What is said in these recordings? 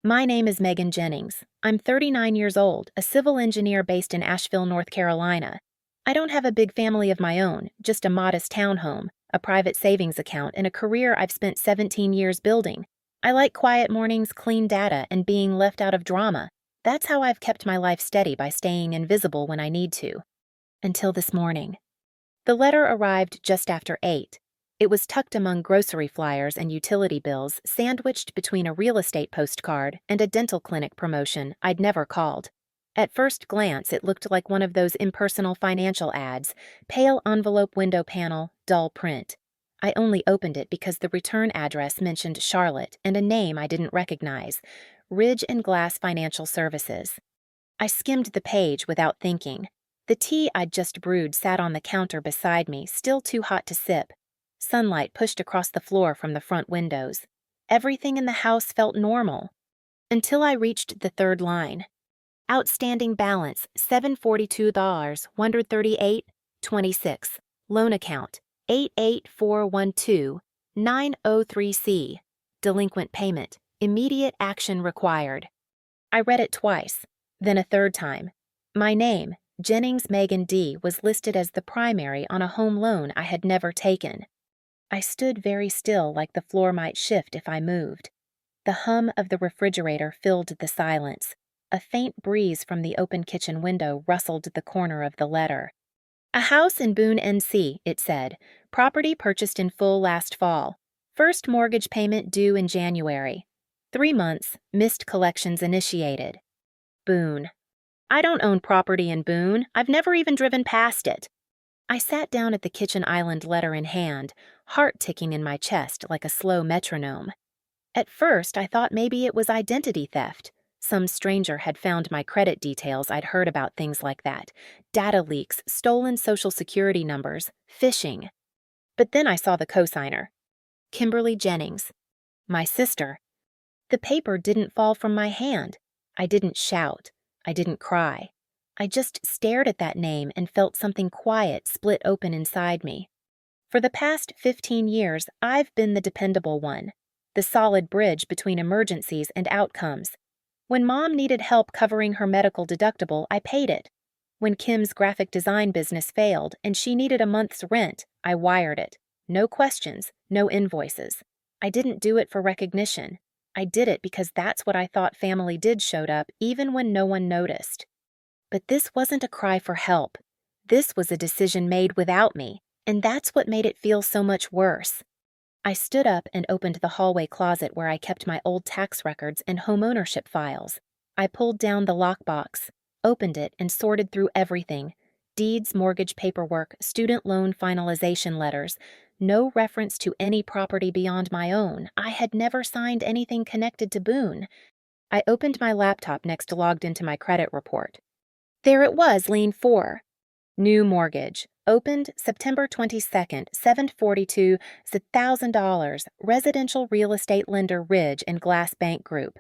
My name is Megan Jennings. I'm 39 years old, a civil engineer based in Asheville, North Carolina. I don't have a big family of my own, just a modest townhome, a private savings account, and a career I've spent 17 years building. I like quiet mornings, clean data, and being left out of drama. That's how I've kept my life steady by staying invisible when I need to. Until this morning. The letter arrived just after 8. It was tucked among grocery flyers and utility bills, sandwiched between a real estate postcard and a dental clinic promotion I'd never called. At first glance, it looked like one of those impersonal financial ads, pale envelope window panel, dull print. I only opened it because the return address mentioned Charlotte and a name I didn't recognize, Ridge and Glass Financial Services. I skimmed the page without thinking. The tea I'd just brewed sat on the counter beside me, still too hot to sip. Sunlight pushed across the floor from the front windows. Everything in the house felt normal. Until I reached the third line. Outstanding balance, $742, 138.26. Loan account, 88412-903C. Delinquent payment, immediate action required. I read it twice, then a third time. My name, Jennings Megan D., was listed as the primary on a home loan I had never taken. I stood very still, like the floor might shift if I moved. The hum of the refrigerator filled the silence. A faint breeze from the open kitchen window rustled the corner of the letter. A house in Boone, NC, it said. Property purchased in full last fall. First mortgage payment due in January. 3 months, missed collections initiated. Boone. I don't own property in Boone. I've never even driven past it. I sat down at the kitchen island, letter in hand, heart ticking in my chest like a slow metronome. At first, I thought maybe it was identity theft. Some stranger had found my credit details. I'd heard about things like that. Data leaks, stolen social security numbers, phishing. But then I saw the cosigner. Kimberly Jennings. My sister. The paper didn't fall from my hand. I didn't shout. I didn't cry. I just stared at that name and felt something quiet split open inside me. For the past 15 years, I've been the dependable one, the solid bridge between emergencies and outcomes. When Mom needed help covering her medical deductible, I paid it. When Kim's graphic design business failed and she needed a month's rent, I wired it. No questions, no invoices. I didn't do it for recognition. I did it because that's what I thought family did showed up even when no one noticed. But this wasn't a cry for help. This was a decision made without me, and that's what made it feel so much worse. I stood up and opened the hallway closet where I kept my old tax records and homeownership files. I pulled down the lockbox, opened it, and sorted through everything. Deeds, mortgage paperwork, student loan finalization letters. No reference to any property beyond my own. I had never signed anything connected to Boone. I opened my laptop next, logged into my credit report. There it was, lien 4. New mortgage. Opened September 22nd, 742, $1,000, residential real estate lender Ridge and Glass Bank Group.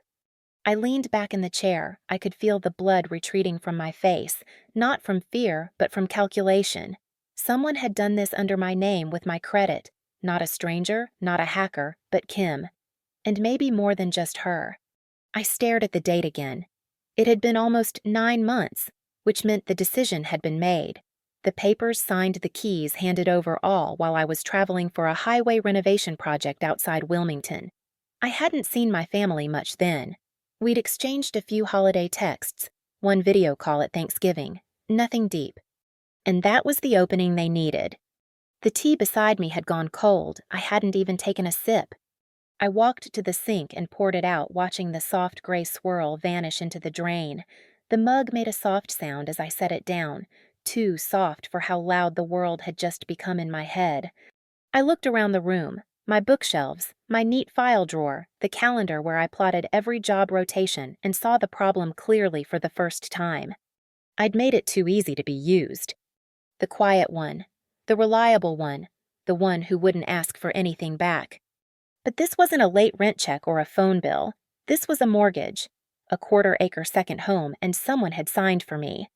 I leaned back in the chair. I could feel the blood retreating from my face, not from fear, but from calculation. Someone had done this under my name with my credit. Not a stranger, not a hacker, but Kim. And maybe more than just her. I stared at the date again. It had been almost 9 months, which meant the decision had been made. The papers signed, the keys handed over, all while I was traveling for a highway renovation project outside Wilmington. I hadn't seen my family much then. We'd exchanged a few holiday texts, one video call at Thanksgiving, nothing deep. And that was the opening they needed. The tea beside me had gone cold. I hadn't even taken a sip. I walked to the sink and poured it out, watching the soft gray swirl vanish into the drain. The mug made a soft sound as I set it down, too soft for how loud the world had just become in my head. I looked around the room, my bookshelves, my neat file drawer, the calendar where I plotted every job rotation, and saw the problem clearly for the first time. I'd made it too easy to be used. The quiet one, the reliable one, the one who wouldn't ask for anything back. But this wasn't a late rent check or a phone bill. This was a mortgage. A quarter-acre second home, and someone had signed for me.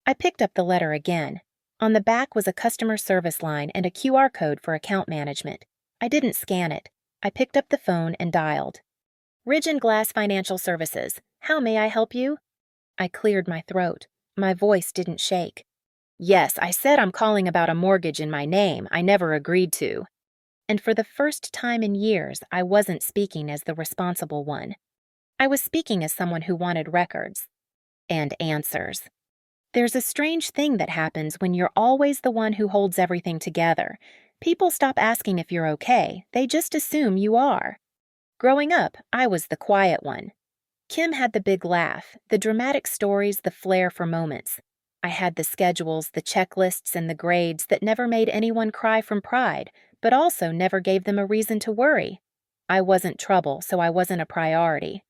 I picked up the letter again. On the back was a customer service line and a QR code for account management. I didn't scan it. I picked up the phone and dialed. Ridge and Glass Financial Services. How may I help you? I cleared my throat. My voice didn't shake. Yes, I said I'm calling about a mortgage in my name I never agreed to. And for the first time in years, I wasn't speaking as the responsible one. I was speaking as someone who wanted records. And answers. There's a strange thing that happens when you're always the one who holds everything together. People stop asking if you're okay, they just assume you are. Growing up, I was the quiet one. Kim had the big laugh, the dramatic stories, the flair for moments. I had the schedules, the checklists, and the grades that never made anyone cry from pride, but also never gave them a reason to worry. I wasn't trouble, so I wasn't a priority.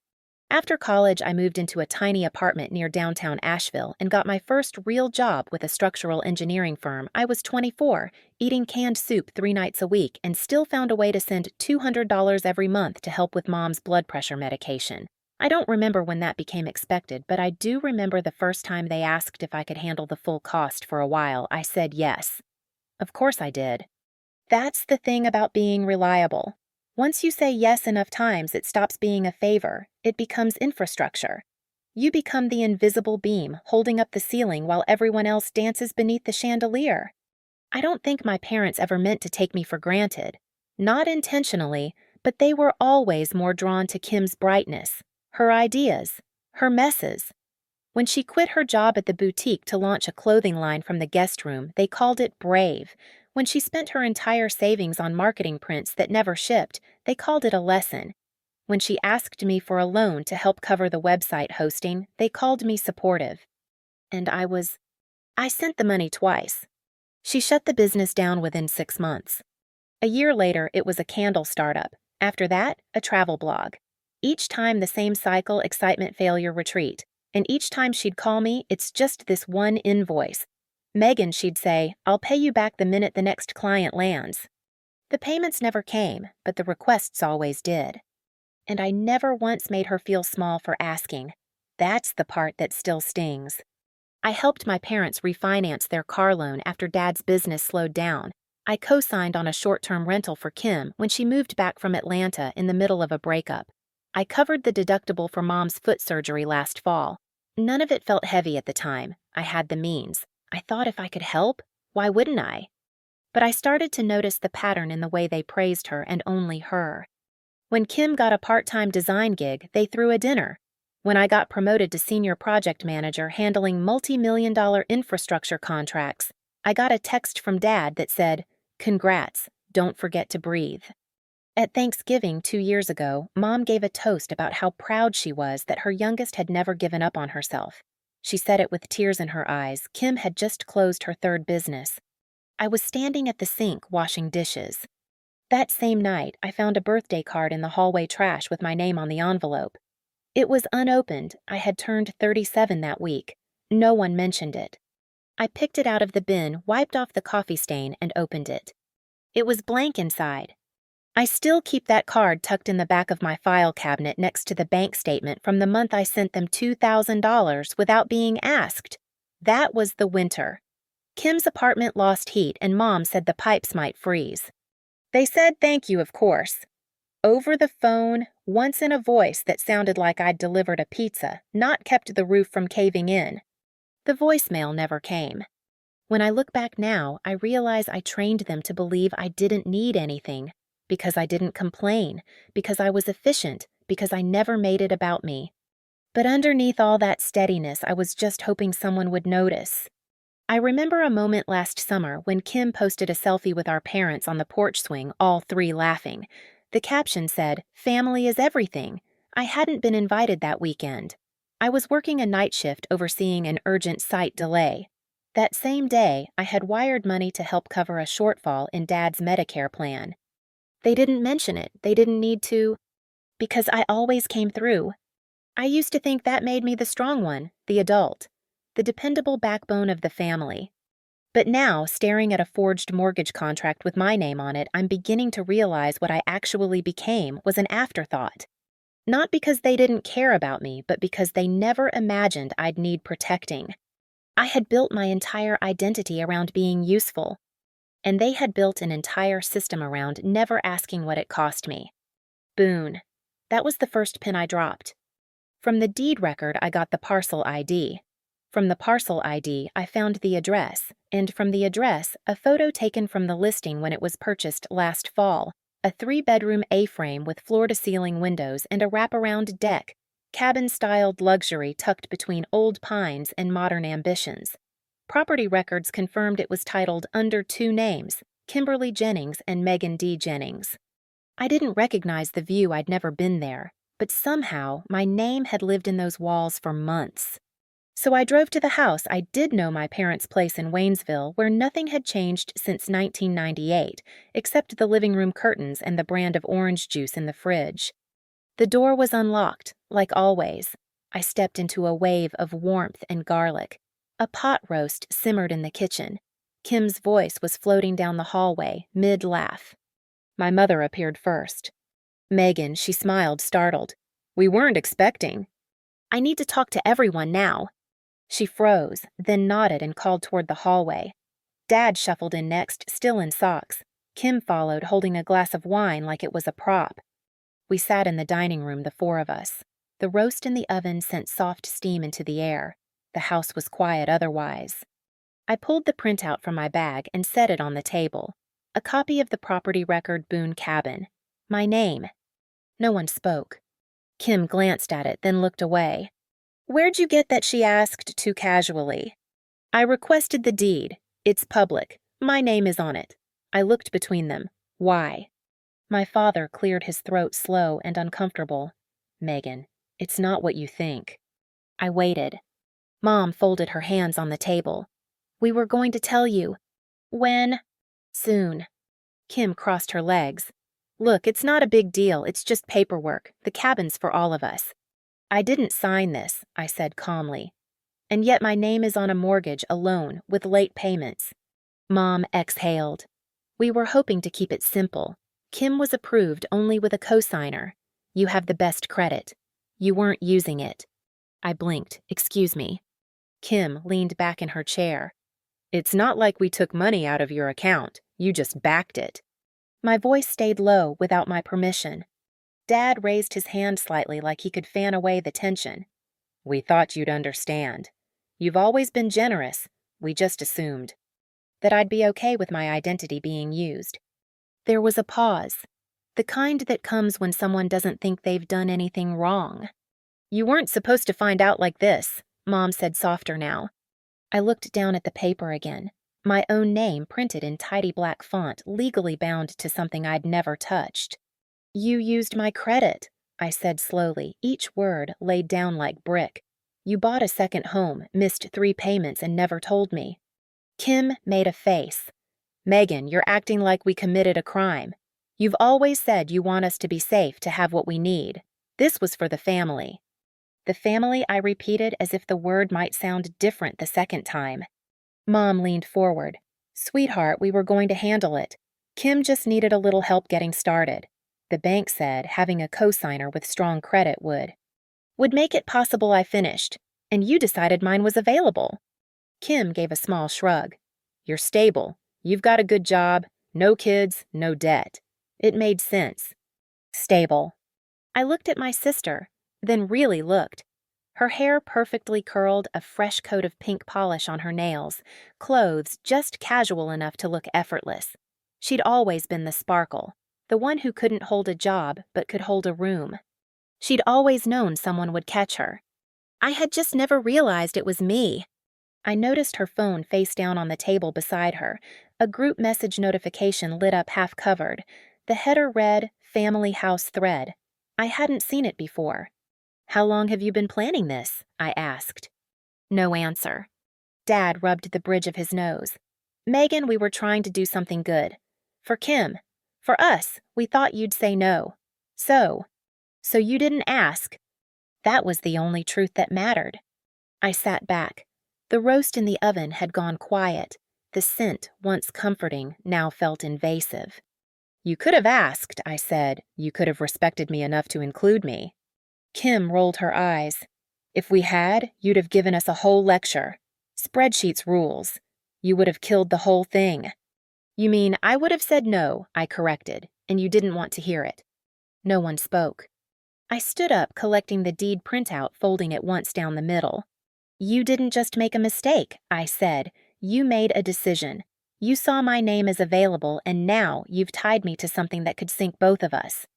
After college, I moved into a tiny apartment near downtown Asheville and got my first real job with a structural engineering firm. I was 24, eating canned soup 3 nights a week, and still found a way to send $200 every month to help with Mom's blood pressure medication. I don't remember when that became expected, but I do remember the first time they asked if I could handle the full cost for a while. I said yes. Of course I did. That's the thing about being reliable. Once you say yes enough times, it stops being a favor. It becomes infrastructure. You become the invisible beam holding up the ceiling while everyone else dances beneath the chandelier. I don't think my parents ever meant to take me for granted. Not intentionally, but they were always more drawn to Kim's brightness, her ideas, her messes. When she quit her job at the boutique to launch a clothing line from the guest room, they called it brave. When she spent her entire savings on marketing prints that never shipped, they called it a lesson. When she asked me for a loan to help cover the website hosting, they called me supportive. And I sent the money twice. She shut the business down within 6 months. A year later, it was a candle startup. After that, a travel blog. Each time the same cycle, excitement, failure, retreat. And each time she'd call me, it's just this one invoice. Megan, she'd say, I'll pay you back the minute the next client lands. The payments never came, but the requests always did. And I never once made her feel small for asking. That's the part that still stings. I helped my parents refinance their car loan after Dad's business slowed down. I co-signed on a short-term rental for Kim when she moved back from Atlanta in the middle of a breakup. I covered the deductible for Mom's foot surgery last fall. None of it felt heavy at the time. I had the means. I thought if I could help, why wouldn't I? But I started to notice the pattern in the way they praised her and only her. When Kim got a part-time design gig, they threw a dinner. When I got promoted to senior project manager handling multi-million-dollar infrastructure contracts, I got a text from Dad that said, "Congrats, don't forget to breathe." At Thanksgiving 2 years ago, Mom gave a toast about how proud she was that her youngest had never given up on herself. She said it with tears in her eyes. Kim had just closed her 3rd business. I was standing at the sink washing dishes. That same night, I found a birthday card in the hallway trash with my name on the envelope. It was unopened. I had turned 37 that week. No one mentioned it. I picked it out of the bin, wiped off the coffee stain, and opened it. It was blank inside. I still keep that card tucked in the back of my file cabinet next to the bank statement from the month I sent them $2,000 without being asked. That was the winter. Kim's apartment lost heat and Mom said the pipes might freeze. They said thank you, of course. Over the phone, once in a voice that sounded like I'd delivered a pizza, not kept the roof from caving in. The voicemail never came. When I look back now, I realize I trained them to believe I didn't need anything. Because I didn't complain, because I was efficient, because I never made it about me. But underneath all that steadiness, I was just hoping someone would notice. I remember a moment last summer when Kim posted a selfie with our parents on the porch swing, all 3 laughing. The caption said, "Family is everything." I hadn't been invited that weekend. I was working a night shift overseeing an urgent site delay. That same day, I had wired money to help cover a shortfall in Dad's Medicare plan. They didn't mention it. They didn't need to. Because I always came through. I used to think that made me the strong one, the adult, the dependable backbone of the family. But now, staring at a forged mortgage contract with my name on it, I'm beginning to realize what I actually became was an afterthought. Not because they didn't care about me, but because they never imagined I'd need protecting. I had built my entire identity around being useful. And they had built an entire system around never asking what it cost me. Boone. That was the first pin I dropped. From the deed record, I got the parcel ID. From the parcel ID, I found the address, and from the address, a photo taken from the listing when it was purchased last fall, a 3-bedroom A-frame with floor-to-ceiling windows and a wraparound deck, cabin-styled luxury tucked between old pines and modern ambitions. Property records confirmed it was titled under 2 names, Kimberly Jennings and Megan D. Jennings. I didn't recognize the view. I'd never been there, but somehow my name had lived in those walls for months. So I drove to the house. I did know my parents' place in Waynesville, where nothing had changed since 1998, except the living room curtains and the brand of orange juice in the fridge. The door was unlocked, like always. I stepped into a wave of warmth and garlic. A pot roast simmered in the kitchen. Kim's voice was floating down the hallway, mid-laugh. My mother appeared first. Megan, she smiled, startled. We weren't expecting. I need to talk to everyone now. She froze, then nodded and called toward the hallway. Dad shuffled in next, still in socks. Kim followed, holding a glass of wine like it was a prop. We sat in the dining room, the 4 of us. The roast in the oven sent soft steam into the air. The house was quiet otherwise. I pulled the printout from my bag and set it on the table. A copy of the property record, Boone Cabin. My name. No one spoke. Kim glanced at it, then looked away. Where'd you get that? She asked, too casually. I requested the deed. It's public. My name is on it. I looked between them. Why? My father cleared his throat, slow and uncomfortable. Megan, it's not what you think. I waited. Mom folded her hands on the table. We were going to tell you. When? Soon. Kim crossed her legs. Look, it's not a big deal. It's just paperwork. The cabin's for all of us. I didn't sign this, I said calmly. And yet my name is on a mortgage, a loan, with late payments. Mom exhaled. We were hoping to keep it simple. Kim was approved only with a cosigner. You have the best credit. You weren't using it. I blinked. Excuse me. Kim leaned back in her chair. It's not like we took money out of your account. You just backed it. My voice stayed low without my permission. Dad raised his hand slightly like he could fan away the tension. We thought you'd understand. You've always been generous. We just assumed that I'd be okay with my identity being used. There was a pause, the kind that comes when someone doesn't think they've done anything wrong. You weren't supposed to find out like this, Mom said softer now. I looked down at the paper again. My own name printed in tidy black font, legally bound to something I'd never touched. You used my credit, I said slowly, each word laid down like brick. You bought a second home, missed 3 payments, and never told me. Kim made a face. Megan, you're acting like we committed a crime. You've always said you want us to be safe, to have what we need. This was for the family. The family, I repeated as if the word might sound different the second time. Mom leaned forward. Sweetheart, we were going to handle it. Kim just needed a little help getting started. The bank said having a cosigner with strong credit would make it possible I finished, and you decided mine was available. Kim gave a small shrug. You're stable. You've got a good job, no kids, no debt. It made sense. Stable. I looked at my sister, then really looked. Her hair perfectly curled, a fresh coat of pink polish on her nails, clothes just casual enough to look effortless. She'd always been the sparkle, the one who couldn't hold a job but could hold a room. She'd always known someone would catch her. I had just never realized it was me. I noticed her phone face down on the table beside her. A group message notification lit up half-covered. The header read, Family House Thread. I hadn't seen it before. How long have you been planning this? I asked. No answer. Dad rubbed the bridge of his nose. Megan, we were trying to do something good. For Kim. For us, we thought you'd say no. So you didn't ask. That was the only truth that mattered. I sat back. The roast in the oven had gone quiet. The scent, once comforting, now felt invasive. You could have asked, I said. You could have respected me enough to include me. Kim rolled her eyes. If we had, you'd have given us a whole lecture. Spreadsheets rules. You would have killed the whole thing. You mean I would have said no, I corrected, and you didn't want to hear it. No one spoke. I stood up, collecting the deed printout, folding it once down the middle. You didn't just make a mistake, I said. You made a decision. You saw my name as available, and now you've tied me to something that could sink both of us.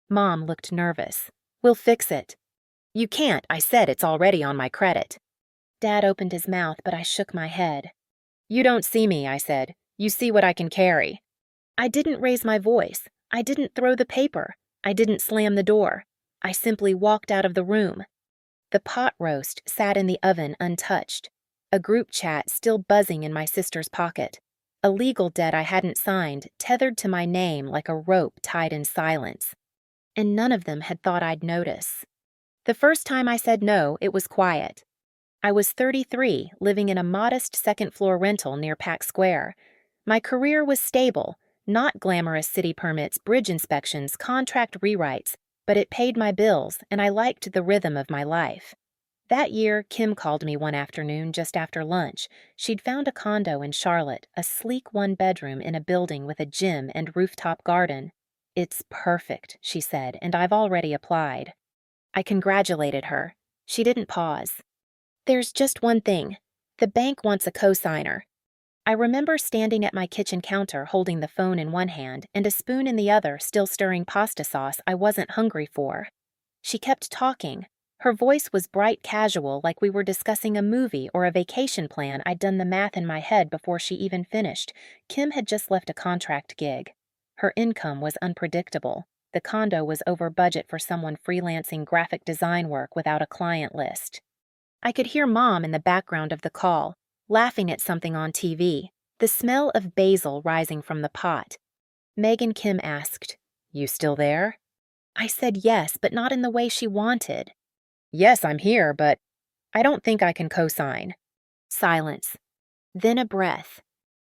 Mom looked nervous. We'll fix it. You can't, I said. It's already on my credit. Dad opened his mouth, but I shook my head. You don't see me, I said. You see what I can carry. I didn't raise my voice. I didn't throw the paper. I didn't slam the door. I simply walked out of the room. The pot roast sat in the oven untouched, a group chat still buzzing in my sister's pocket, a legal debt I hadn't signed tethered to my name like a rope tied in silence. And none of them had thought I'd notice. The first time I said no, it was quiet. I was 33, living in a modest second-floor rental near Pack Square. My career was stable, not glamorous city permits, bridge inspections, contract rewrites, but it paid my bills, and I liked the rhythm of my life. That year, Kim called me one afternoon just after lunch. She'd found a condo in Charlotte, a sleek one-bedroom in a building with a gym and rooftop garden. It's perfect, she said, and I've already applied. I congratulated her. She didn't pause. There's just one thing. The bank wants a cosigner. I remember standing at my kitchen counter holding the phone in one hand and a spoon in the other, still stirring pasta sauce I wasn't hungry for. She kept talking. Her voice was bright casual, like we were discussing a movie or a vacation plan. I'd done the math in my head before she even finished. Kim had just left a contract gig. Her income was unpredictable. The condo was over budget for someone freelancing graphic design work without a client list. I could hear Mom in the background of the call, laughing at something on TV, the smell of basil rising from the pot. Megan Kim asked, You still there? I said yes, but not in the way she wanted. Yes, I'm here, but I don't think I can co-sign. Silence. Then a breath.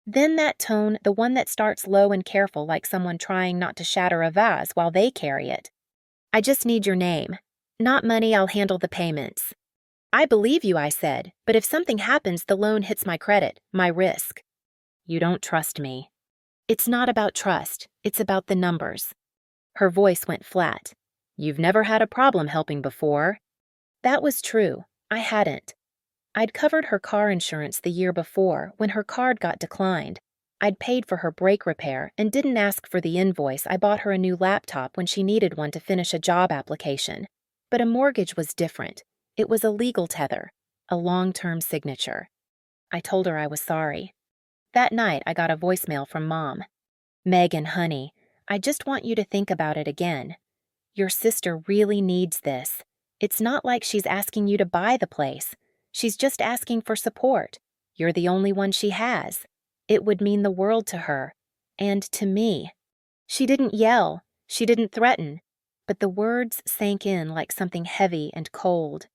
Then that tone, the one that starts low and careful, like someone trying not to shatter a vase while they carry it. I just need your name. Not money, I'll handle the payments. I believe you, I said, but if something happens, the loan hits my credit, my risk. You don't trust me. It's not about trust, it's about the numbers. Her voice went flat. You've never had a problem helping before. That was true. I hadn't. I'd covered her car insurance the year before when her card got declined. I'd paid for her brake repair and didn't ask for the invoice. I bought her a new laptop when she needed one to finish a job application. But a mortgage was different. It was a legal tether, a long-term signature. I told her I was sorry. That night, I got a voicemail from Mom. Megan, honey, I just want you to think about it again. Your sister really needs this. It's not like she's asking you to buy the place. She's just asking for support. You're the only one she has. It would mean the world to her. And to me. She didn't yell. She didn't threaten. But the words sank in like something heavy and cold.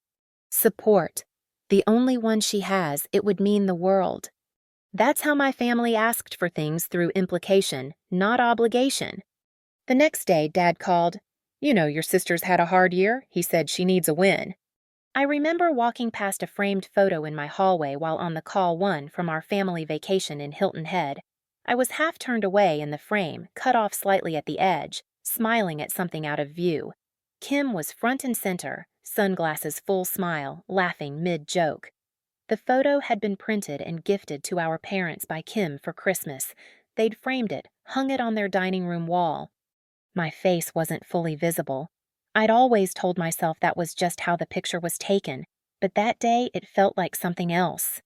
Support. The only one she has, it would mean the world. That's how my family asked for things, through implication, not obligation. The next day, Dad called. You know, your sister's had a hard year. He said she needs a win. I remember walking past a framed photo in my hallway while on the call one from our family vacation in Hilton Head. I was half turned away in the frame, cut off slightly at the edge, smiling at something out of view. Kim was front and center, sunglasses full smile, laughing mid-joke. The photo had been printed and gifted to our parents by Kim for Christmas. They'd framed it, hung it on their dining room wall. My face wasn't fully visible. I'd always told myself that was just how the picture was taken, but that day it felt like something else.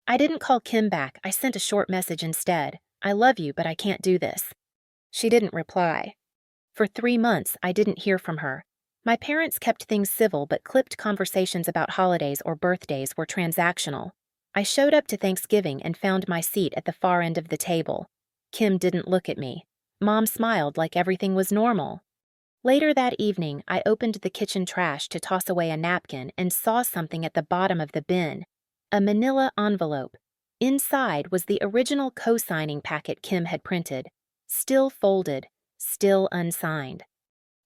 I didn't call Kim back. I sent a short message instead. I love you, but I can't do this. She didn't reply. For 3 months, I didn't hear from her. My parents kept things civil, but clipped conversations about holidays or birthdays were transactional. I showed up to Thanksgiving and found my seat at the far end of the table. Kim didn't look at me. Mom smiled like everything was normal. Later that evening, I opened the kitchen trash to toss away a napkin and saw something at the bottom of the bin. A manila envelope. Inside was the original co-signing packet Kim had printed. Still folded, still unsigned.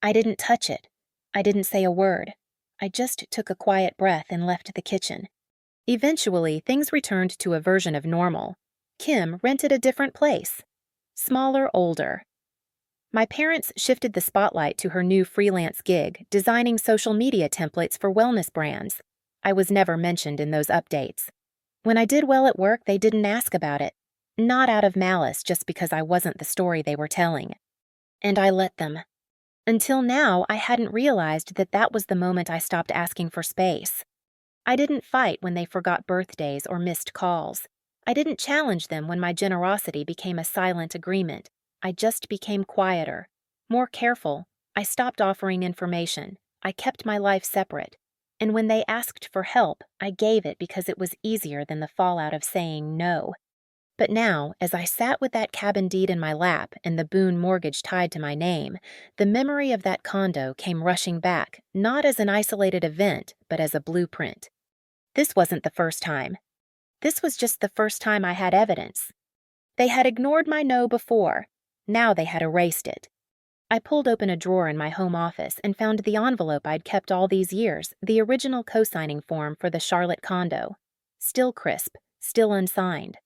I didn't touch it. I didn't say a word. I just took a quiet breath and left the kitchen. Eventually, things returned to a version of normal. Kim rented a different place. Smaller, older. My parents shifted the spotlight to her new freelance gig, designing social media templates for wellness brands. I was never mentioned in those updates. When I did well at work, they didn't ask about it. Not out of malice, just because I wasn't the story they were telling. And I let them. Until now, I hadn't realized that that was the moment I stopped asking for space. I didn't fight when they forgot birthdays or missed calls. I didn't challenge them when my generosity became a silent agreement. I just became quieter, more careful. I stopped offering information. I kept my life separate. And when they asked for help, I gave it because it was easier than the fallout of saying no. But now, as I sat with that cabin deed in my lap and the Boone mortgage tied to my name, the memory of that condo came rushing back, not as an isolated event, but as a blueprint. This wasn't the first time. This was just the first time I had evidence. They had ignored my no before. Now they had erased it. I pulled open a drawer in my home office and found the envelope I'd kept all these years, the original co-signing form for the Charlotte condo. Still crisp, still unsigned.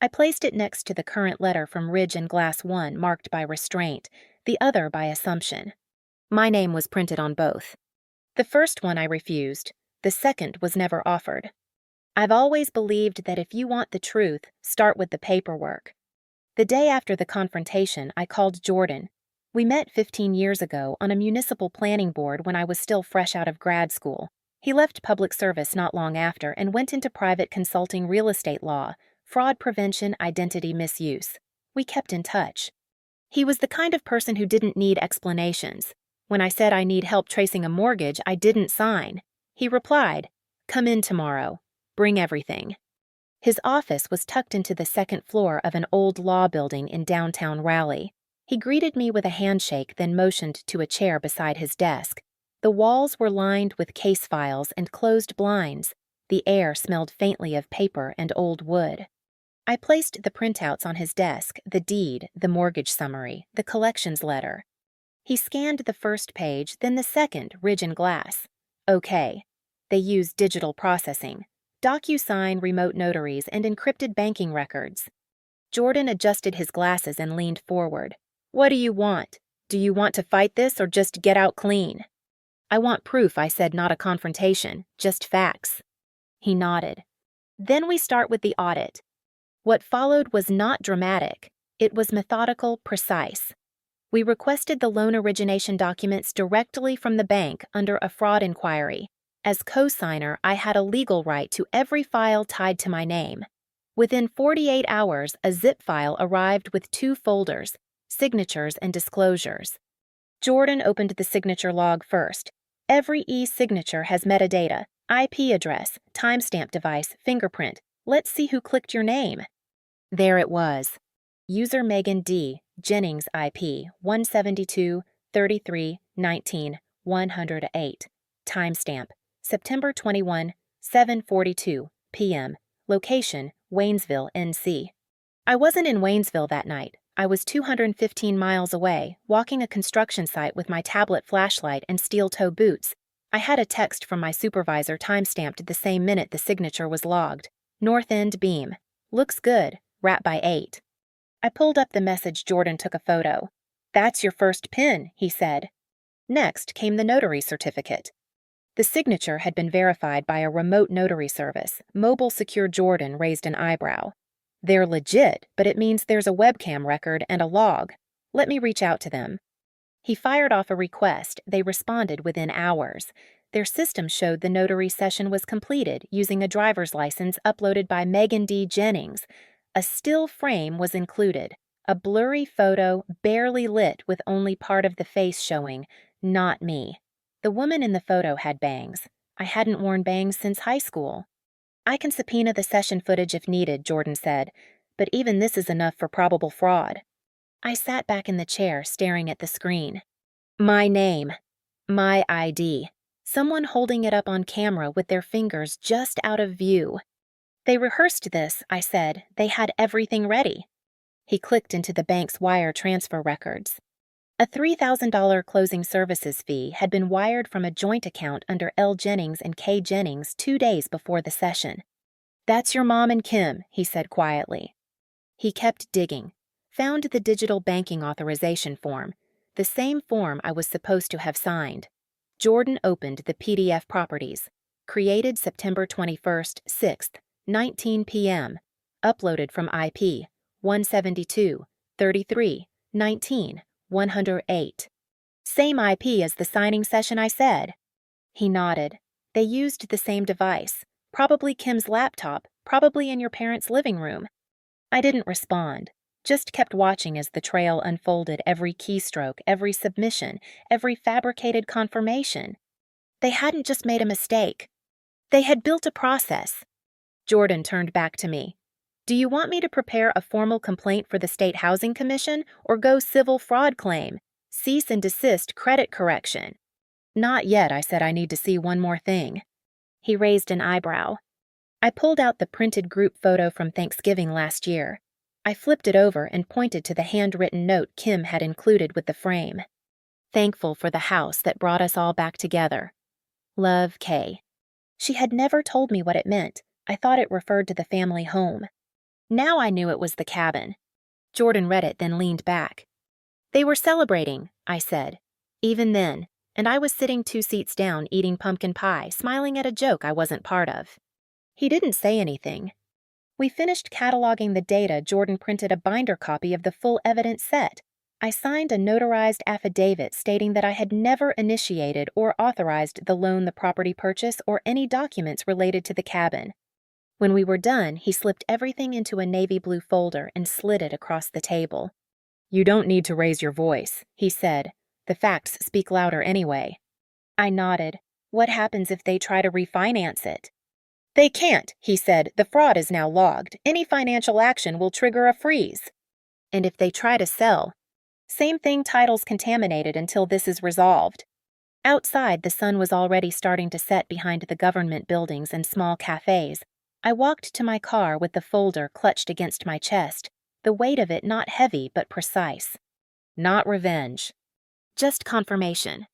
I placed it next to the current letter from Ridge and Glass 1 marked by restraint, the other by assumption. My name was printed on both. The first one I refused. The second was never offered. I've always believed that if you want the truth, start with the paperwork. The day after the confrontation, I called Jordan. We met 15 years ago on a municipal planning board when I was still fresh out of grad school. He left public service not long after and went into private consulting real estate law, fraud prevention, identity misuse. We kept in touch. He was the kind of person who didn't need explanations. When I said I need help tracing a mortgage, I didn't sign. He replied, "Come in tomorrow. Bring everything." His office was tucked into the second floor of an old law building in downtown Raleigh. He greeted me with a handshake, then motioned to a chair beside his desk. The walls were lined with case files and closed blinds. The air smelled faintly of paper and old wood. I placed the printouts on his desk, the deed, the mortgage summary, the collections letter. He scanned the first page, then the second, Ridge and Glass. Okay. They use digital processing, DocuSign remote notaries, and encrypted banking records. Jordan adjusted his glasses and leaned forward. "What do you want? Do you want to fight this or just get out clean?" "I want proof," I said, "not a confrontation, just facts." He nodded. "Then we start with the audit." What followed was not dramatic. It was methodical, precise. We requested the loan origination documents directly from the bank under a fraud inquiry. As co-signer, I had a legal right to every file tied to my name. Within 48 hours, a zip file arrived with 2 folders, signatures and disclosures. Jordan opened the signature log first. Every e-signature has metadata, IP address, timestamp device, fingerprint. Let's see who clicked your name. There it was. User Megan D. Jennings IP 172-33-19-108. Timestamp September 21, 7:42 p.m. Location Waynesville, NC. I wasn't in Waynesville that night. I was 215 miles away, walking a construction site with my tablet flashlight and steel-toe boots. I had a text from my supervisor timestamped the same minute the signature was logged. North End Beam. Looks good. Wrap by 8. I pulled up the message. Jordan took a photo. "That's your first pin," he said. Next came the notary certificate. The signature had been verified by a remote notary service. Mobile Secure Jordan raised an eyebrow. "They're legit, but it means there's a webcam record and a log. Let me reach out to them." He fired off a request. They responded within hours. Their system showed the notary session was completed using a driver's license uploaded by Megan D. Jennings. A still frame was included, a blurry photo barely lit with only part of the face showing, not me. The woman in the photo had bangs. I hadn't worn bangs since high school. "I can subpoena the session footage if needed," Jordan said, "but even this is enough for probable fraud." I sat back in the chair, staring at the screen. My name. My ID. Someone holding it up on camera with their fingers just out of view. "They rehearsed this," I said. "They had everything ready." He clicked into the bank's wire transfer records. A $3,000 closing services fee had been wired from a joint account under L. Jennings and K. Jennings 2 days before the session. "That's your mom and Kim," he said quietly. He kept digging. Found the digital banking authorization form, the same form I was supposed to have signed. Jordan opened the PDF properties. Created September 21st, 6th, 19 p.m. Uploaded from IP 172.33.19.108. Same IP as the signing session I said. He nodded. They used the same device. Probably Kim's laptop, probably in your parents' living room. I didn't respond, just kept watching as the trail unfolded, every keystroke, every submission, every fabricated confirmation. They hadn't just made a mistake. They had built a process. Jordan turned back to me. Do you want me to prepare a formal complaint for the State Housing Commission or go civil fraud claim? Cease and desist credit correction. Not yet, I said. I need to see one more thing. He raised an eyebrow. I pulled out the printed group photo from Thanksgiving last year. I flipped it over and pointed to the handwritten note Kim had included with the frame. Thankful for the house that brought us all back together. Love, Kay. She had never told me what it meant. I thought it referred to the family home. Now I knew it was the cabin. Jordan read it, then leaned back. They were celebrating, I said. Even then, and I was sitting 2 seats down eating pumpkin pie, smiling at a joke I wasn't part of. He didn't say anything. We finished cataloging the data. Jordan printed a binder copy of the full evidence set. I signed a notarized affidavit stating that I had never initiated or authorized the loan, the property purchase, or any documents related to the cabin. When we were done, he slipped everything into a navy blue folder and slid it across the table. You don't need to raise your voice, he said. The facts speak louder anyway. I nodded. What happens if they try to refinance it? They can't, he said. The fraud is now logged. Any financial action will trigger a freeze. And if they try to sell? Same thing, title's contaminated until this is resolved. Outside, the sun was already starting to set behind the government buildings and small cafes. I walked to my car with the folder clutched against my chest, the weight of it not heavy but precise. Not revenge. Just confirmation.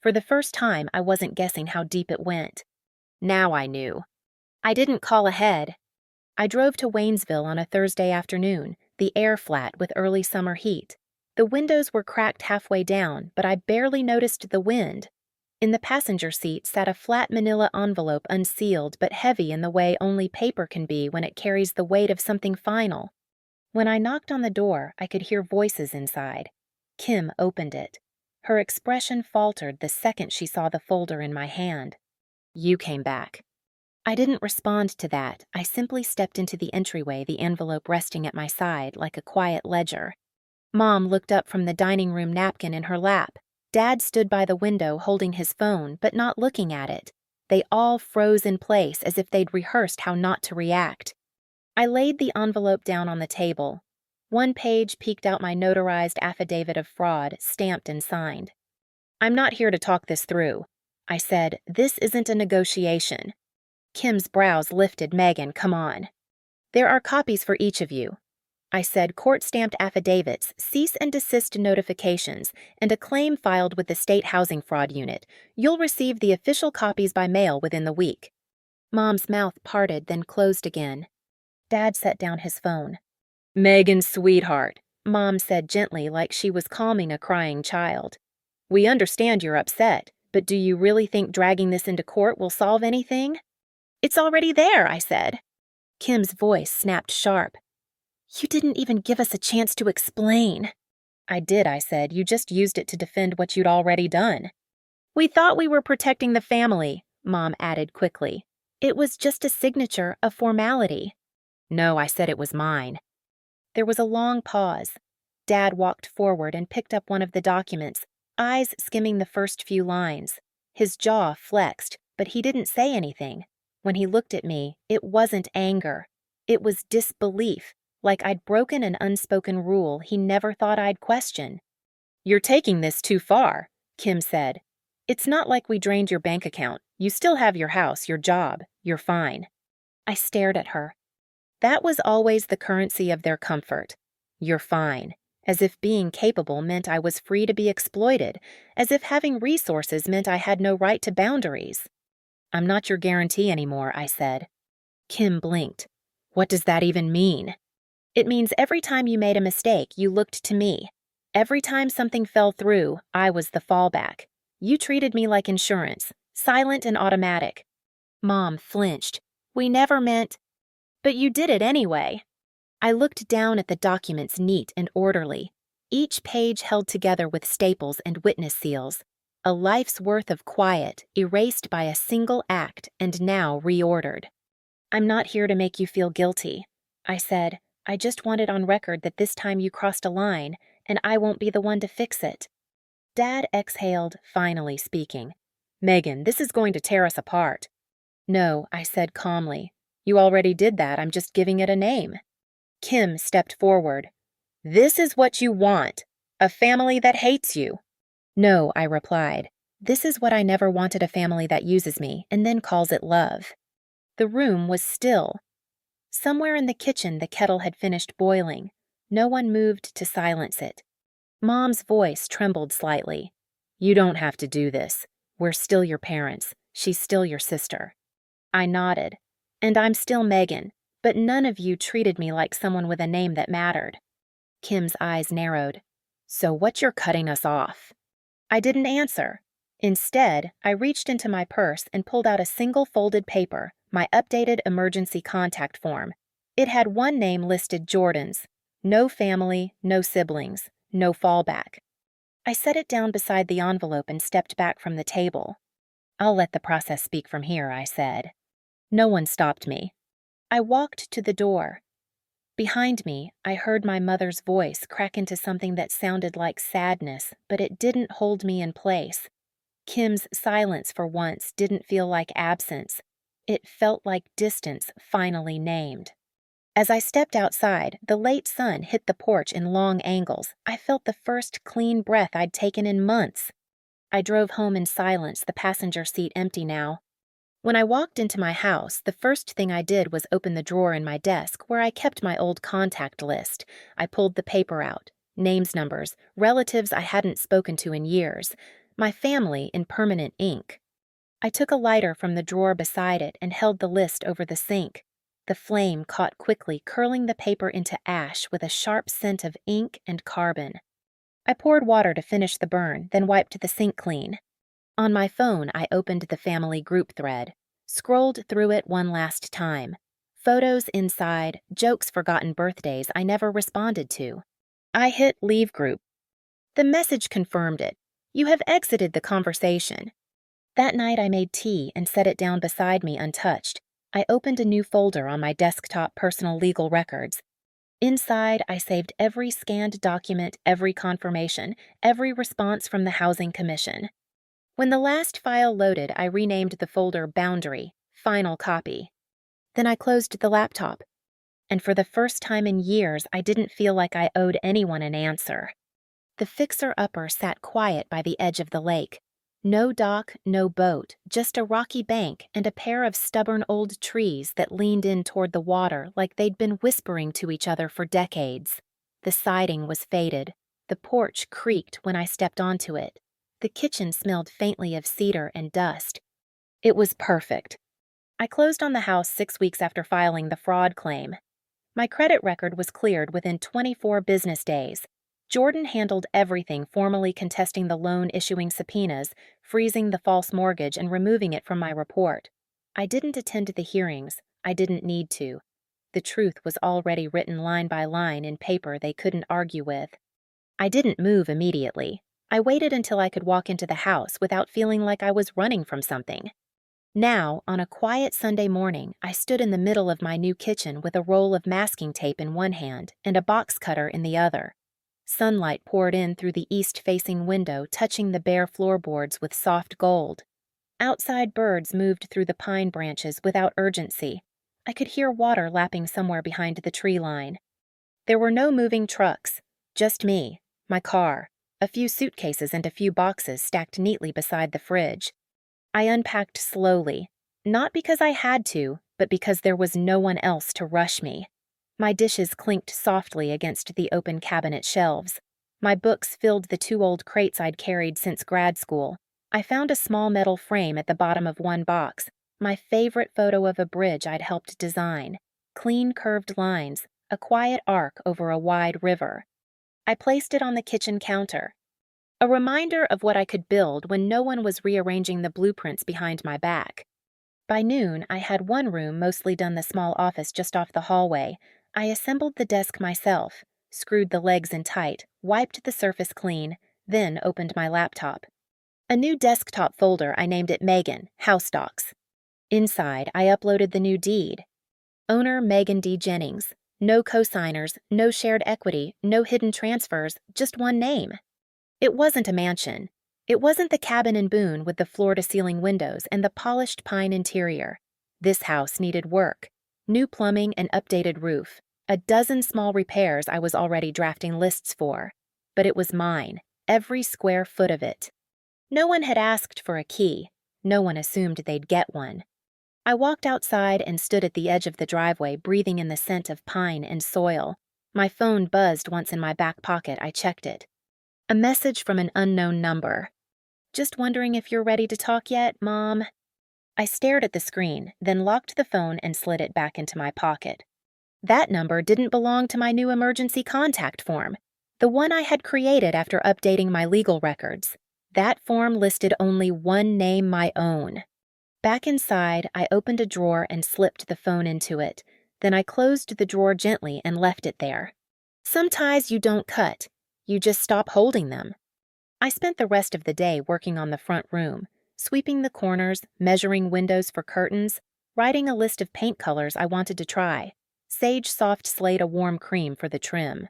For the first time, I wasn't guessing how deep it went. Now I knew. I didn't call ahead. I drove to Waynesville on a Thursday afternoon, the air flat with early summer heat. The windows were cracked halfway down, but I barely noticed the wind. In the passenger seat sat a flat manila envelope, unsealed but heavy in the way only paper can be when it carries the weight of something final. When I knocked on the door, I could hear voices inside. Kim opened it. Her expression faltered the second she saw the folder in my hand. You came back. I didn't respond to that. I simply stepped into the entryway, the envelope resting at my side like a quiet ledger. Mom looked up from the dining room napkin in her lap. Dad stood by the window holding his phone, but not looking at it. They all froze in place as if they'd rehearsed how not to react. I laid the envelope down on the table. One page peeked out my notarized affidavit of fraud, stamped and signed. I'm not here to talk this through. I said, this isn't a negotiation. Kim's brows lifted. Megan, come on. There are copies for each of you. I said, court-stamped affidavits, cease and desist notifications, and a claim filed with the State Housing Fraud Unit. You'll receive the official copies by mail within the week. Mom's mouth parted, then closed again. Dad set down his phone. Megan, sweetheart, Mom said gently, like she was calming a crying child. We understand you're upset, but do you really think dragging this into court will solve anything? It's already there, I said. Kim's voice snapped sharp. You didn't even give us a chance to explain. I did, I said. You just used it to defend what you'd already done. We thought we were protecting the family, Mom added quickly. It was just a signature, a formality. No, I said it was mine. There was a long pause. Dad walked forward and picked up one of the documents, eyes skimming the first few lines. His jaw flexed, but he didn't say anything. When he looked at me, it wasn't anger. It was disbelief, like I'd broken an unspoken rule he never thought I'd question. You're taking this too far, Kim said. It's not like we drained your bank account. You still have your house, your job. You're fine. I stared at her. That was always the currency of their comfort. You're fine. As if being capable meant I was free to be exploited, as if having resources meant I had no right to boundaries. I'm not your guarantee anymore, I said. Kim blinked. What does that even mean? It means every time you made a mistake, you looked to me. Every time something fell through, I was the fallback. You treated me like insurance, silent and automatic. Mom flinched. We never meant. But you did it anyway. I looked down at the documents, neat and orderly, each page held together with staples and witness seals. A life's worth of quiet, erased by a single act and now reordered. I'm not here to make you feel guilty, I said. I just want it on record that this time you crossed a line, and I won't be the one to fix it. Dad exhaled, finally speaking. Megan, this is going to tear us apart. No, I said calmly. You already did that, I'm just giving it a name. Kim stepped forward. This is what you want, a family that hates you. No, I replied. This is what I never wanted, a family that uses me and then calls it love. The room was still. Somewhere in the kitchen the kettle had finished boiling. No one moved to silence it. Mom's voice trembled slightly. You don't have to do this. We're still your parents. She's still your sister. I nodded. And I'm still Megan, but none of you treated me like someone with a name that mattered. Kim's eyes narrowed. So what, you're cutting us off? I didn't answer. Instead, I reached into my purse and pulled out a single folded paper, my updated emergency contact form. It had one name listed, Jordan's. No family, no siblings, no fallback. I set it down beside the envelope and stepped back from the table. I'll let the process speak from here, I said. No one stopped me. I walked to the door. Behind me, I heard my mother's voice crack into something that sounded like sadness, but it didn't hold me in place. Kim's silence for once didn't feel like absence. It felt like distance finally named. As I stepped outside, the late sun hit the porch in long angles. I felt the first clean breath I'd taken in months. I drove home in silence, the passenger seat empty now. When I walked into my house, the first thing I did was open the drawer in my desk where I kept my old contact list. I pulled the paper out. Names, numbers, relatives I hadn't spoken to in years. My family in permanent ink. I took a lighter from the drawer beside it and held the list over the sink. The flame caught quickly, curling the paper into ash with a sharp scent of ink and carbon. I poured water to finish the burn, then wiped the sink clean. On my phone, I opened the family group thread, scrolled through it one last time. Photos inside, jokes, forgotten birthdays I never responded to. I hit leave group. The message confirmed it. You have exited the conversation. That night I made tea and set it down beside me untouched. I opened a new folder on my desktop, personal legal records. Inside, I saved every scanned document, every confirmation, every response from the Housing Commission. When the last file loaded, I renamed the folder Boundary, Final Copy. Then I closed the laptop. And for the first time in years, I didn't feel like I owed anyone an answer. The fixer-upper sat quiet by the edge of the lake. No dock, no boat, just a rocky bank and a pair of stubborn old trees that leaned in toward the water like they'd been whispering to each other for decades. The siding was faded. The porch creaked when I stepped onto it. The kitchen smelled faintly of cedar and dust. It was perfect. I closed on the house 6 weeks after filing the fraud claim. My credit record was cleared within 24 business days. Jordan handled everything, formally contesting the loan, issuing subpoenas, freezing the false mortgage, and removing it from my report. I didn't attend the hearings. I didn't need to. The truth was already written line by line in paper they couldn't argue with. I didn't move immediately. I waited until I could walk into the house without feeling like I was running from something. Now, on a quiet Sunday morning, I stood in the middle of my new kitchen with a roll of masking tape in one hand and a box cutter in the other. Sunlight poured in through the east-facing window, touching the bare floorboards with soft gold. Outside birds moved through the pine branches without urgency. I could hear water lapping somewhere behind the tree line. There were no moving trucks, just me, my car, a few suitcases and a few boxes stacked neatly beside the fridge. I unpacked slowly, not because I had to, but because there was no one else to rush me. My dishes clinked softly against the open cabinet shelves. My books filled the 2 old crates I'd carried since grad school. I found a small metal frame at the bottom of one box, my favorite photo of a bridge I'd helped design. Clean curved lines, a quiet arc over a wide river. I placed it on the kitchen counter, a reminder of what I could build when no one was rearranging the blueprints behind my back. By noon, I had one room mostly done, the small office just off the hallway. I assembled the desk myself, screwed the legs in tight, wiped the surface clean, then opened my laptop. A new desktop folder, I named it Megan, House Docs. Inside, I uploaded the new deed. Owner Megan D. Jennings. No co-signers, no shared equity, no hidden transfers, just one name. It wasn't a mansion. It wasn't the cabin in Boone with the floor-to-ceiling windows and the polished pine interior. This house needed work. New plumbing and updated roof. A dozen small repairs I was already drafting lists for. But it was mine, every square foot of it. No one had asked for a key. No one assumed they'd get one. I walked outside and stood at the edge of the driveway, breathing in the scent of pine and soil. My phone buzzed once in my back pocket. I checked it. A message from an unknown number. "Just wondering if you're ready to talk yet, Mom." I stared at the screen, then locked the phone and slid it back into my pocket. That number didn't belong to my new emergency contact form, the one I had created after updating my legal records. That form listed only one name, my own. Back inside, I opened a drawer and slipped the phone into it. Then I closed the drawer gently and left it there. Some ties you don't cut. You just stop holding them. I spent the rest of the day working on the front room, sweeping the corners, measuring windows for curtains, writing a list of paint colors I wanted to try. Sage soft slate, a warm cream for the trim.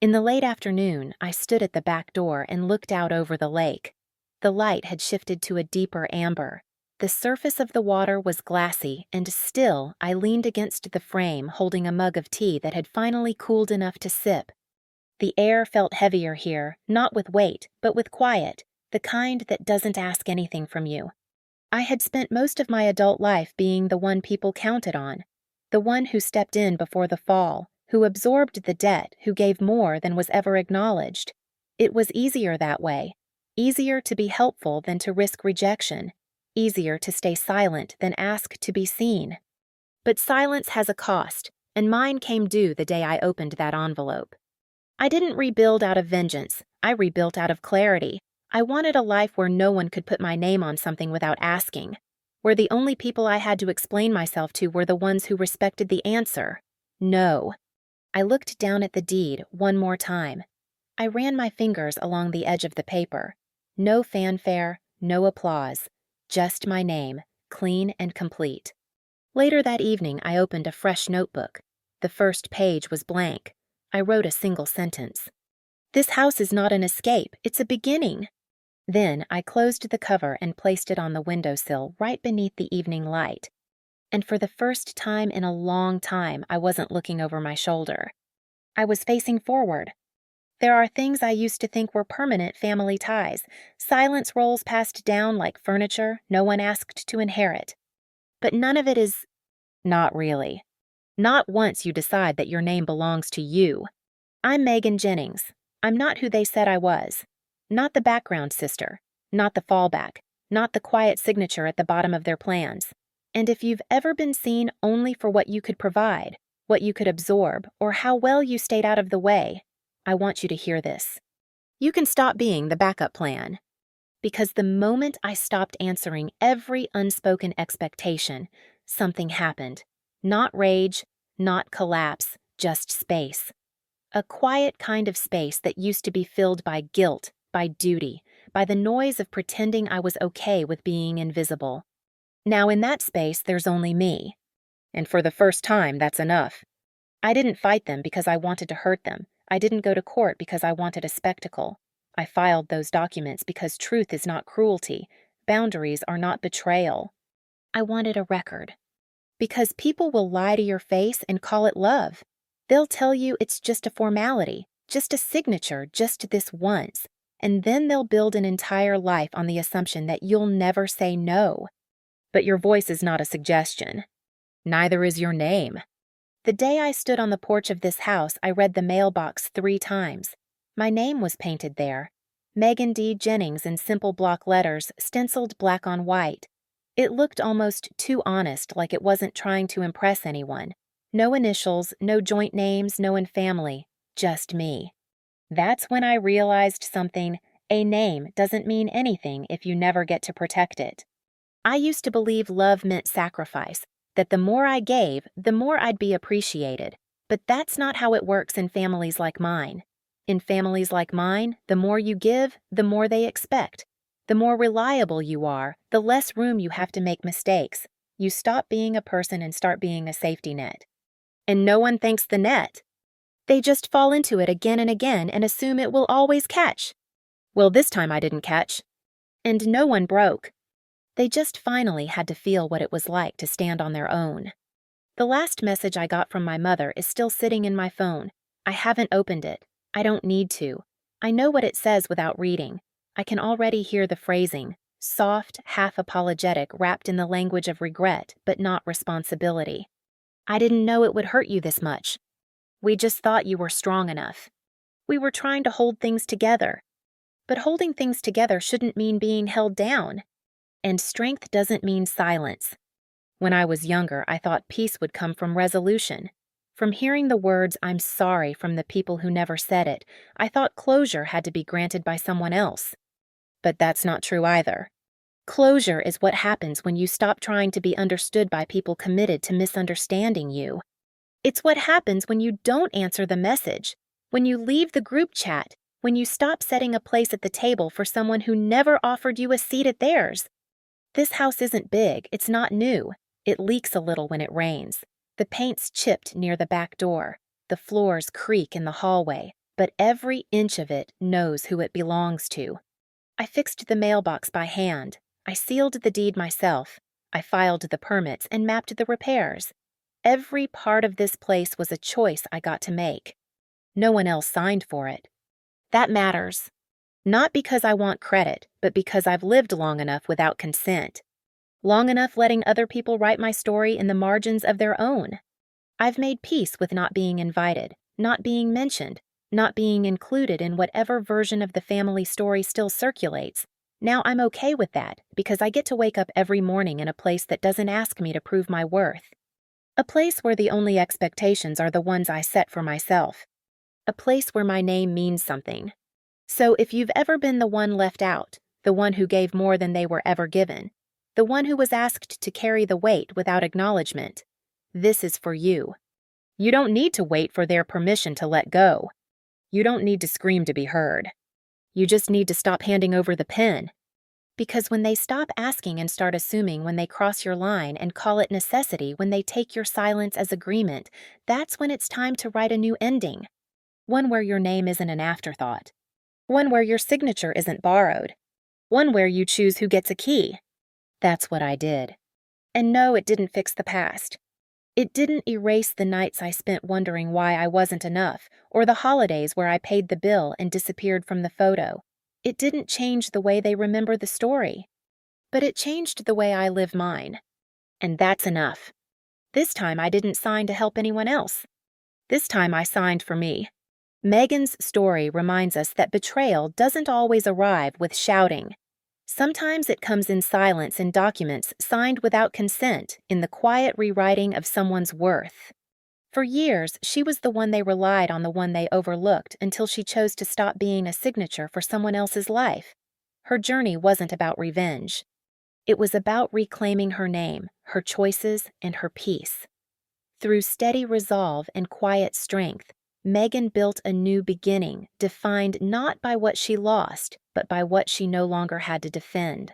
In the late afternoon, I stood at the back door and looked out over the lake. The light had shifted to a deeper amber. The surface of the water was glassy, and still I leaned against the frame holding a mug of tea that had finally cooled enough to sip. The air felt heavier here, not with weight, but with quiet, the kind that doesn't ask anything from you. I had spent most of my adult life being the one people counted on, the one who stepped in before the fall, who absorbed the debt, who gave more than was ever acknowledged. It was easier that way, easier to be helpful than to risk rejection, easier to stay silent than ask to be seen. But silence has a cost, and mine came due the day I opened that envelope. I didn't rebuild out of vengeance. I rebuilt out of clarity. I wanted a life where no one could put my name on something without asking, where the only people I had to explain myself to were the ones who respected the answer. No. I looked down at the deed one more time. I ran my fingers along the edge of the paper. No fanfare, no applause. Just my name, clean and complete. Later that evening, I opened a fresh notebook. The first page was blank. I wrote a single sentence. "This house is not an escape, it's a beginning." Then I closed the cover and placed it on the windowsill right beneath the evening light. And for the first time in a long time, I wasn't looking over my shoulder. I was facing forward. There are things I used to think were permanent family ties, silence rolls passed down like furniture no one asked to inherit. But none of it is... Not really. Not once you decide that your name belongs to you. I'm Megan Jennings. I'm not who they said I was. Not the background sister. Not the fallback. Not the quiet signature at the bottom of their plans. And if you've ever been seen only for what you could provide, what you could absorb, or how well you stayed out of the way, I want you to hear this. You can stop being the backup plan. Because the moment I stopped answering every unspoken expectation, something happened. Not rage, not collapse, just space. A quiet kind of space that used to be filled by guilt, by duty, by the noise of pretending I was okay with being invisible. Now in that space, there's only me. And for the first time, that's enough. I didn't fight them because I wanted to hurt them. I didn't go to court because I wanted a spectacle. I filed those documents because truth is not cruelty. Boundaries are not betrayal. I wanted a record. Because people will lie to your face and call it love. They'll tell you it's just a formality, just a signature, just this once. And then they'll build an entire life on the assumption that you'll never say no. But your voice is not a suggestion. Neither is your name. The day I stood on the porch of this house, I read the mailbox 3 times. My name was painted there. Megan D. Jennings in simple block letters, stenciled black on white. It looked almost too honest, like it wasn't trying to impress anyone. No initials, no joint names, no in family, just me. That's when I realized something. A name doesn't mean anything if you never get to protect it. I used to believe love meant sacrifice, that the more I gave, the more I'd be appreciated. But that's not how it works in families like mine. In families like mine, the more you give, the more they expect. The more reliable you are, the less room you have to make mistakes. You stop being a person and start being a safety net. And no one thanks the net. They just fall into it again and again and assume it will always catch. Well, this time I didn't catch. And no one broke. They just finally had to feel what it was like to stand on their own. The last message I got from my mother is still sitting in my phone. I haven't opened it. I don't need to. I know what it says without reading. I can already hear the phrasing, soft, half-apologetic, wrapped in the language of regret, but not responsibility. I didn't know it would hurt you this much. We just thought you were strong enough. We were trying to hold things together. But holding things together shouldn't mean being held down. And strength doesn't mean silence. When I was younger, I thought peace would come from resolution. From hearing the words, "I'm sorry," from the people who never said it, I thought closure had to be granted by someone else. But that's not true either. Closure is what happens when you stop trying to be understood by people committed to misunderstanding you. It's what happens when you don't answer the message, when you leave the group chat, when you stop setting a place at the table for someone who never offered you a seat at theirs. This house isn't big, it's not new. It leaks a little when it rains. The paint's chipped near the back door. The floors creak in the hallway, but every inch of it knows who it belongs to. I fixed the mailbox by hand. I sealed the deed myself. I filed the permits and mapped the repairs. Every part of this place was a choice I got to make. No one else signed for it. That matters. Not because I want credit, but because I've lived long enough without consent. Long enough letting other people write my story in the margins of their own. I've made peace with not being invited, not being mentioned, not being included in whatever version of the family story still circulates. Now I'm okay with that because I get to wake up every morning in a place that doesn't ask me to prove my worth. A place where the only expectations are the ones I set for myself. A place where my name means something. So if you've ever been the one left out, the one who gave more than they were ever given, the one who was asked to carry the weight without acknowledgement, this is for you. You don't need to wait for their permission to let go. You don't need to scream to be heard. You just need to stop handing over the pen. Because when they stop asking and start assuming when they cross your line and call it necessity when they take your silence as agreement, that's when it's time to write a new ending. One where your name isn't an afterthought. One where your signature isn't borrowed. One where you choose who gets a key. That's what I did. And no, it didn't fix the past. It didn't erase the nights I spent wondering why I wasn't enough, or the holidays where I paid the bill and disappeared from the photo. It didn't change the way they remember the story. But it changed the way I live mine. And that's enough. This time I didn't sign to help anyone else. This time I signed for me. Megan's story reminds us that betrayal doesn't always arrive with shouting. Sometimes it comes in silence in documents signed without consent, in the quiet rewriting of someone's worth. For years, she was the one they relied on, the one they overlooked, until she chose to stop being a signature for someone else's life. Her journey wasn't about revenge. It was about reclaiming her name, her choices, and her peace. Through steady resolve and quiet strength, Megan built a new beginning, defined not by what she lost, but by what she no longer had to defend.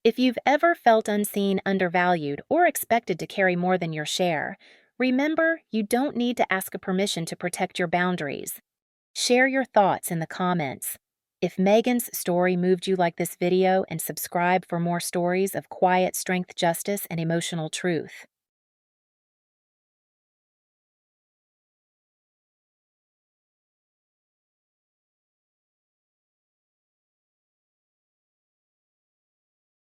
If you've ever felt unseen, undervalued, or expected to carry more than your share, remember you don't need to ask a permission to protect your boundaries. Share your thoughts in the comments. If Megan's story moved you like this video, and subscribe for more stories of quiet strength, justice, and emotional truth.